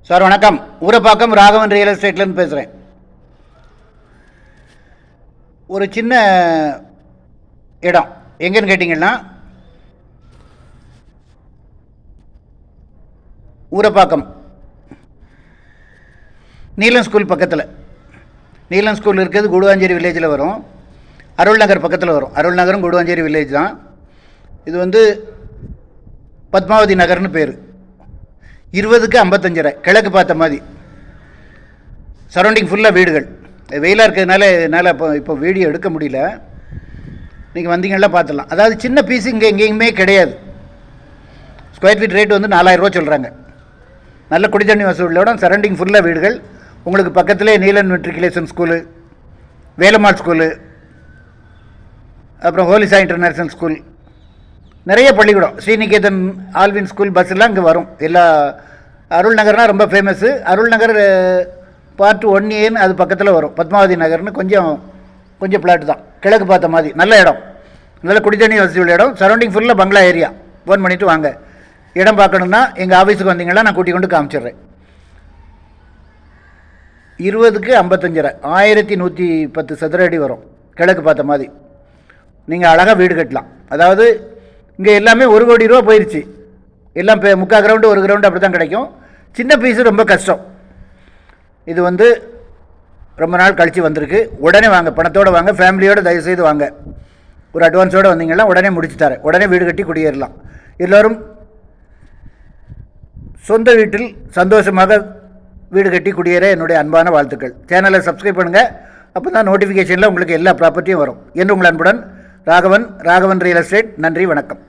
Sir வணக்கம். Urapakkam Raghavan real எஸ்டேட்லேருந்து பேசுகிறேன். ஒரு சின்ன இடம் எங்கேன்னு கேட்டிங்கன்னா, ஊரப்பாக்கம் நீலன் ஸ்கூல் பக்கத்தில். நீலன் ஸ்கூல் இருக்கிறது குடுவாஞ்சேரி வில்லேஜில் வரும். அருள் நகர் பக்கத்தில் வரும். அருள் நகரும் குடுவாஞ்சேரி வில்லேஜ் தான். இது பத்மாவதி நகர்னு பேர். 20க்கு 55 கிழக்கு பார்த்த மாதிரி. சரௌண்டிங் ஃபுல்லாக வீடுகள். வெயிலாக இருக்கிறதுனால என்னால் இப்போ வீடியோ எடுக்க முடியல. நீங்கள் வந்தீங்கன்னா பார்த்துடலாம். அதாவது சின்ன பீஸு இங்கே எங்கேயுமே கிடையாது. ஸ்கொயர் ஃபீட் ரேட் 4000 ரூபா சொல்கிறாங்க. நல்ல குடித்தண்ணி வசதியோட சரௌண்டிங் ஃபுல்லாக வீடுகள். உங்களுக்கு பக்கத்திலே Neelan matriculation school, Velammal school, அப்புறம் ஹோலிசா இன்டர்நேஷ்னல் ஸ்கூல், நிறைய பள்ளிக்கூடம், ஸ்ரீநிகேதன் ஆல்வின் ஸ்கூல் பஸ்ஸெல்லாம் இங்கே வரும். எல்லா அருள் நகர்னால் ரொம்ப ஃபேமஸ்ஸு. அருள் நகர் பார்ட் 1A அது பக்கத்தில் வரும். பத்மாவதி நகர்னு கொஞ்சம் பிளாட் தான், கிழக்கு பார்த்த மாதிரி. நல்ல இடம், நல்ல குடித்தண்ணி வசதி உள்ள இடம். சரௌண்டிங் ஃபுல்லாக பங்களா ஏரியா. ஃபோன் பண்ணிவிட்டு வாங்க. இடம் பார்க்கணுன்னா எங்கள் ஆஃபீஸுக்கு வந்தீங்கன்னா நான் கூட்டி கொண்டு காமிச்சிட்றேன். 20க்கு 55 1110 சதுர அடி வரும். கிழக்கு பார்த்த மாதிரி நீங்கள் அழகாக வீடு கட்டலாம். அதாவது இங்கே எல்லாமே 1 கோடி ரூபா போயிடுச்சு. எல்லாம் 3/4 கிரவுண்டு 1 கிரவுண்டு அப்படி தான் கிடைக்கும். சின்ன பீஸு ரொம்ப கஷ்டம். இது ரொம்ப நாள் கழித்து வந்திருக்கு. உடனே வாங்க, பணத்தோடு வாங்க, ஃபேமிலியோடு தயவுசெய்து வாங்க. ஒரு அட்வான்ஸோடு வந்தீங்கன்னா உடனே முடிச்சு தரேன். உடனே வீடு கட்டி குடியேறலாம். எல்லோரும் சொந்த வீட்டில் சந்தோஷமாக வீடு கட்டி குடியேற என்னுடைய அன்பான வாழ்த்துக்கள். சேனலை சப்ஸ்கிரைப் பண்ணுங்கள். அப்போ தான் நோட்டிஃபிகேஷனில் உங்களுக்கு எல்லா ப்ராப்பர்ட்டியும் வரும். என்று உங்கள் அன்புடன் ராகவன் ரியல் எஸ்டேட். நன்றி, வணக்கம்.